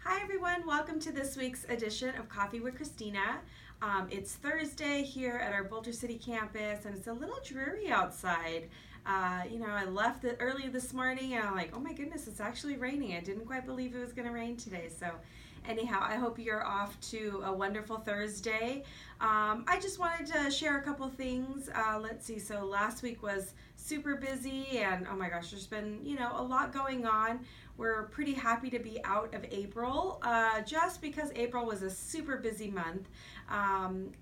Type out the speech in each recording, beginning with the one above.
Hi everyone, welcome to this week's edition of Coffee with Christina. It's Thursday here at our Boulder City campus and it's a little dreary outside. I left early this morning and I'm like, oh my goodness, it's actually raining. I didn't quite believe it was going to rain today. So anyhow, I hope you're off to a wonderful Thursday. I just wanted to share a couple things. Let's see, so last week was super busy and oh my gosh, there's been, a lot going on. We're pretty happy to be out of April, just because April was a super busy month,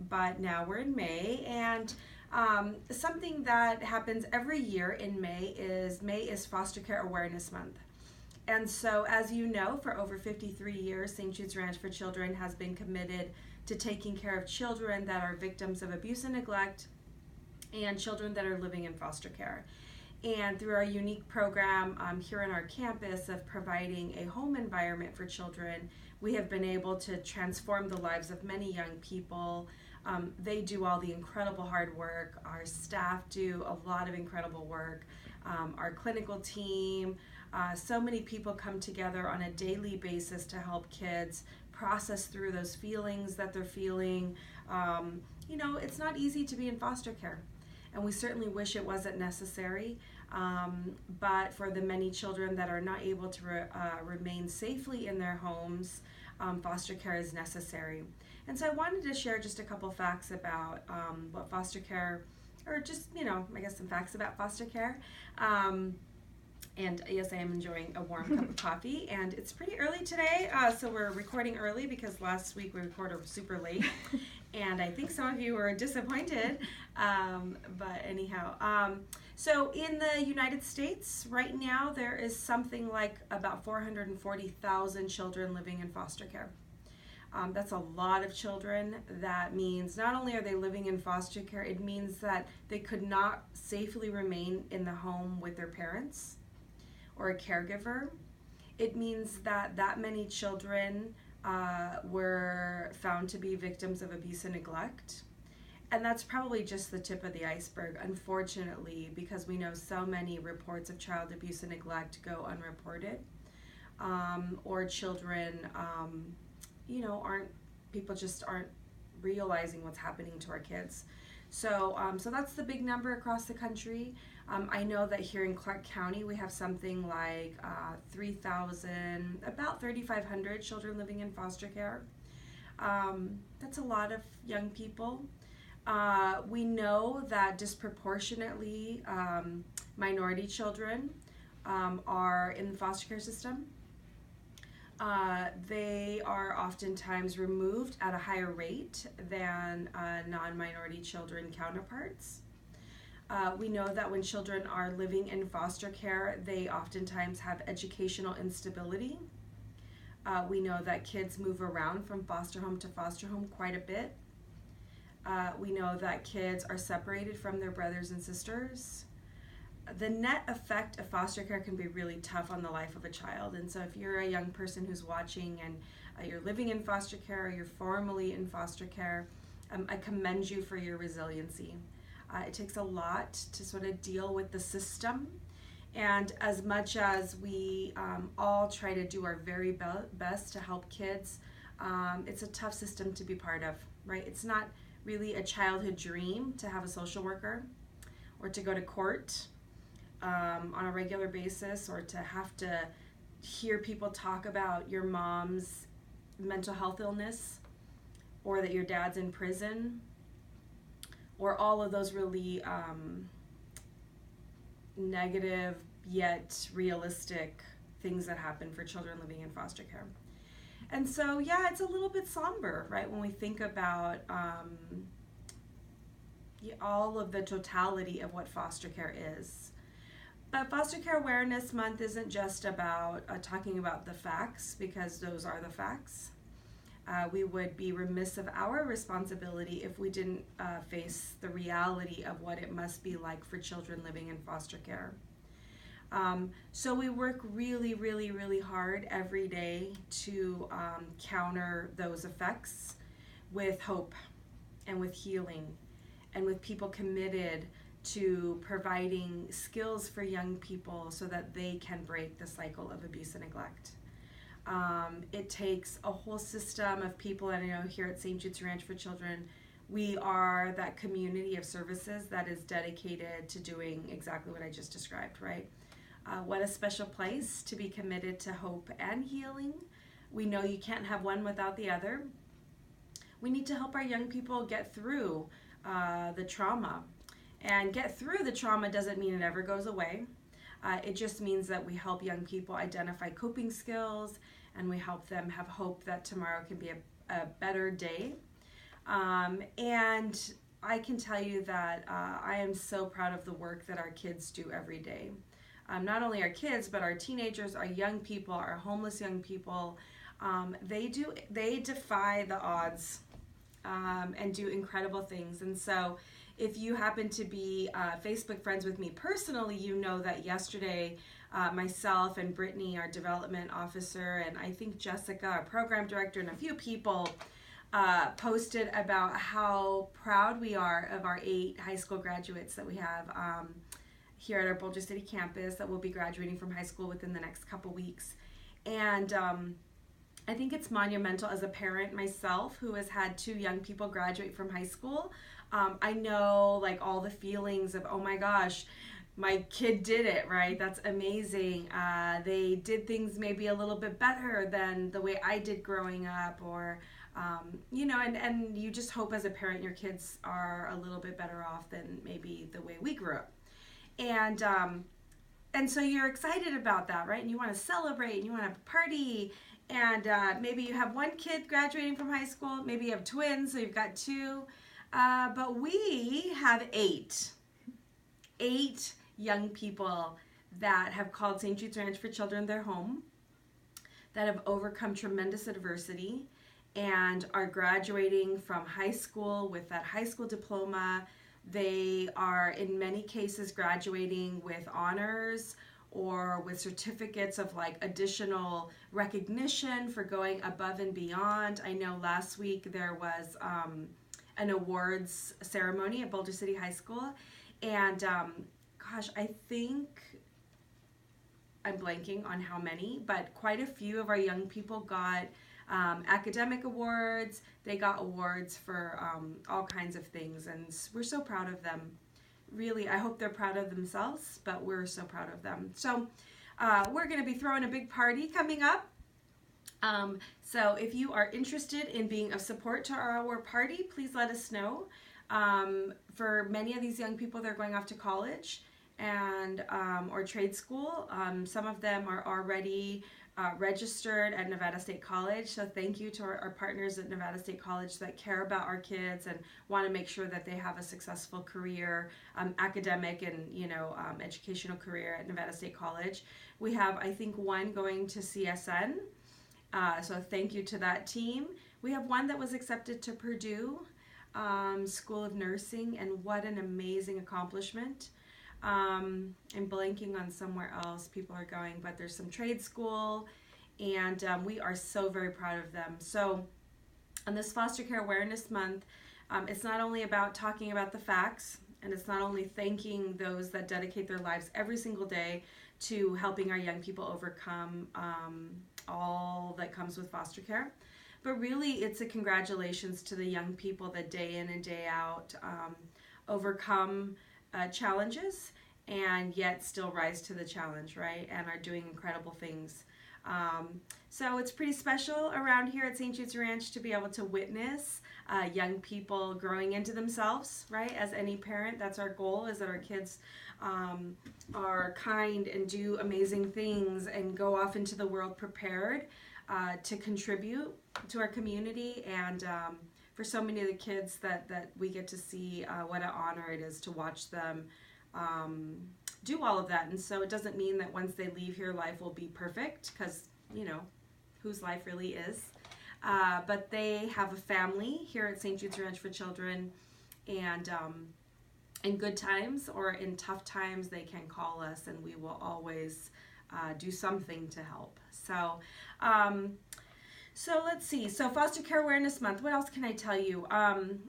but now we're in May, and something that happens every year in May is Foster Care Awareness Month. And so, as you know, for over 53 years, St. Jude's Ranch for Children has been committed to taking care of children that are victims of abuse and neglect and children that are living in foster care. And through our unique program here on our campus of providing a home environment for children, we have been able to transform the lives of many young people. They do all the incredible hard work. Our staff do a lot of incredible work. Our clinical team, so many people come together on a daily basis to help kids process through those feelings that they're feeling. It's not easy to be in foster care, and we certainly wish it wasn't necessary. But for the many children that are not able to remain safely in their homes, foster care is necessary. And so I wanted to share just a couple facts about what foster care, or just, I guess some facts about foster care. And yes, I am enjoying a warm cup of coffee, and it's pretty early today, so we're recording early because last week we recorded super late, and I think some of you were disappointed, but anyhow. So in the United States, right now, there is something like about 440,000 children living in foster care. That's a lot of children. That means not only are they living in foster care, it means that they could not safely remain in the home with their parents or a caregiver. It means that many children were found to be victims of abuse and neglect. And that's probably just the tip of the iceberg, unfortunately, because we know so many reports of child abuse and neglect go unreported, or children, people just aren't realizing what's happening to our kids. So that's the big number across the country. I know that here in Clark County we have something like 3,000, about 3,500 children living in foster care. That's a lot of young people. We know that disproportionately minority children are in the foster care system. They are oftentimes removed at a higher rate than non-minority children counterparts. We know that when children are living in foster care, they oftentimes have educational instability. We know that kids move around from foster home to foster home quite a bit. We know that kids are separated from their brothers and sisters. The net effect of foster care can be really tough on the life of a child. And so if you're a young person who's watching and you're living in foster care or you're formally in foster care, I commend you for your resiliency. It takes a lot to sort of deal with the system. And as much as we all try to do our very best to help kids, it's a tough system to be part of, right? It's not really a childhood dream to have a social worker or to go to court on a regular basis, or to have to hear people talk about your mom's mental health illness, or that your dad's in prison, or all of those really negative yet realistic things that happen for children living in foster care. And so, yeah, it's a little bit somber, right, when we think about all of the totality of what foster care is. But Foster Care Awareness Month isn't just about talking about the facts, because those are the facts. We would be remiss of our responsibility if we didn't face the reality of what it must be like for children living in foster care. So we work really, really, really hard every day to counter those effects with hope and with healing and with people committed to providing skills for young people so that they can break the cycle of abuse and neglect. It takes a whole system of people, and I know here at St. Jude's Ranch for Children, we are that community of services that is dedicated to doing exactly what I just described, right? What a special place to be committed to hope and healing. We know you can't have one without the other. We need to help our young people get through the trauma. And get through the trauma doesn't mean it ever goes away. It just means that we help young people identify coping skills, and we help them have hope that tomorrow can be a better day. And I can tell you that I am so proud of the work that our kids do every day. Not only our kids, but our teenagers, our young people, our homeless young people. They defy the odds and do incredible things. And so if you happen to be Facebook friends with me personally, you know that yesterday myself and Brittany, our development officer, and I think Jessica, our program director, and a few people posted about how proud we are of our 8 high school graduates that we have here at our Boulder City campus that will be graduating from high school within the next couple weeks. And I think it's monumental as a parent myself who has had 2 young people graduate from high school. I know like all the feelings of, oh my gosh, my kid did it, right? That's amazing. They did things maybe a little bit better than the way I did growing up, or, and you just hope as a parent your kids are a little bit better off than maybe the way we grew up. And so you're excited about that, right? And you want to celebrate and you want to have a party. And maybe you have one kid graduating from high school. Maybe you have twins, so you've got 2. But we have 8 young people that have called St. Jude's Ranch for Children their home, that have overcome tremendous adversity and are graduating from high school with that high school diploma. They are in many cases graduating with honors or with certificates of like additional recognition for going above and beyond. I know last week there was an awards ceremony at Boulder City High School, and I think I'm blanking on how many, but quite a few of our young people got academic awards. They got awards for all kinds of things, and we're so proud of them. Really, I hope they're proud of themselves, but we're so proud of them. So we're going to be throwing a big party coming up. So if you are interested in being of support to our party, please let us know. For many of these young people, they're going off to college and or trade school. Some of them are already registered at Nevada State College. So thank you to our partners at Nevada State College that care about our kids and want to make sure that they have a successful career, academic and educational career at Nevada State College. We have, I think, one going to CSN. So thank you to that team. We have one that was accepted to Purdue School of Nursing, and what an amazing accomplishment. I'm blanking on somewhere else people are going, but there's some trade school, and we are so very proud of them. So on this Foster Care Awareness Month, it's not only about talking about the facts, and it's not only thanking those that dedicate their lives every single day to helping our young people overcome all that comes with foster care, but really it's a congratulations to the young people that day in and day out overcome challenges and yet still rise to the challenge, right? And are doing incredible things. So it's pretty special around here at St. Jude's Ranch to be able to witness young people growing into themselves, right? As any parent, that's our goal, is that our kids are kind and do amazing things and go off into the world prepared to contribute to our community. And for so many of the kids that we get to see, what an honor it is to watch them do all of that. And so it doesn't mean that once they leave here, life will be perfect, because, whose life really is. But they have a family here at St. Jude's Ranch for Children, and in good times or in tough times, they can call us, and we will always do something to help. So let's see. So Foster Care Awareness Month, what else can I tell you?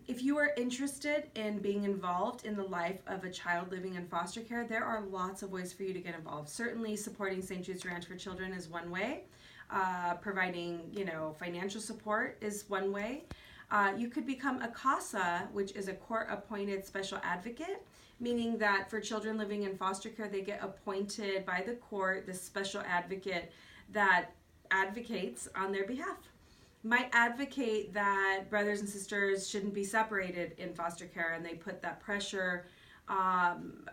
If you are interested in being involved in the life of a child living in foster care, there are lots of ways for you to get involved. Certainly supporting St. Jude's Ranch for Children is one way. Providing, financial support is one way. You could become a CASA, which is a court-appointed special advocate, meaning that for children living in foster care, they get appointed by the court, this special advocate that advocates on their behalf. Might advocate that brothers and sisters shouldn't be separated in foster care, and they put that pressure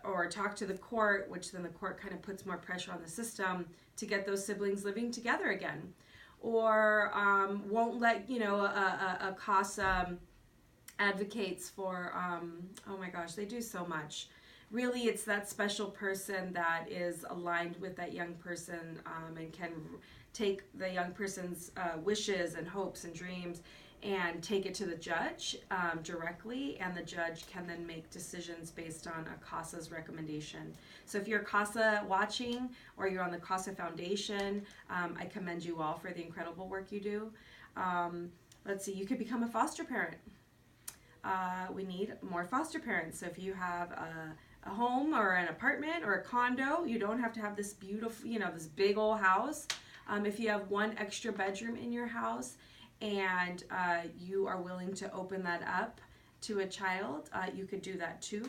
or talk to the court, which then the court kind of puts more pressure on the system to get those siblings living together again. Or won't let, a CASA advocates for, oh my gosh, they do so much. Really, it's that special person that is aligned with that young person and can take the young person's wishes and hopes and dreams and take it to the judge directly, and the judge can then make decisions based on a CASA's recommendation. So if you're CASA watching or you're on the CASA Foundation, I commend you all for the incredible work you do. Let's see, you could become a foster parent. We need more foster parents. So if you have a home or an apartment or a condo, you don't have to have this beautiful, this big old house. If you have one extra bedroom in your house, and you are willing to open that up to a child, you could do that too.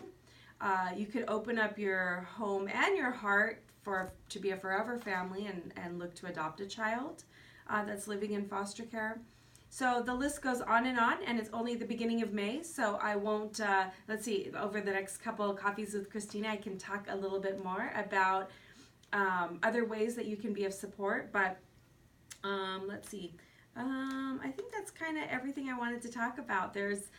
You could open up your home and your heart to be a forever family and look to adopt a child that's living in foster care. So the list goes on, and it's only the beginning of May, so I won't, let's see, over the next couple of Coffees with Christina, I can talk a little bit more about other ways that you can be of support, but let's see. I think that's kind of everything I wanted to talk about. There's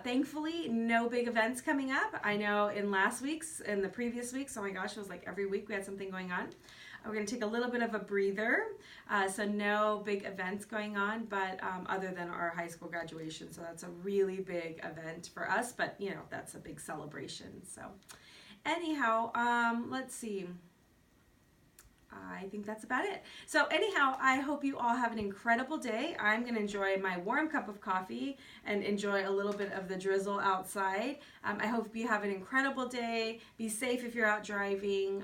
thankfully no big events coming up. I know in the previous weeks, oh my gosh, it was like every week we had something going on. We're going to take a little bit of a breather, so no big events going on, but other than our high school graduation, so that's a really big event for us, but that's a big celebration. So anyhow, let's see. I think that's about it. So anyhow, I hope you all have an incredible day. I'm going to enjoy my warm cup of coffee and enjoy a little bit of the drizzle outside. I hope you have an incredible day. Be safe if you're out driving.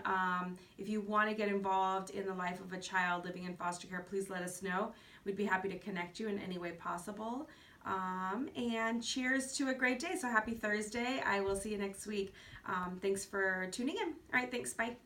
If you want to get involved in the life of a child living in foster care, please let us know. We'd be happy to connect you in any way possible. And cheers to a great day. So happy Thursday. I will see you next week. Thanks for tuning in. All right, thanks. Bye.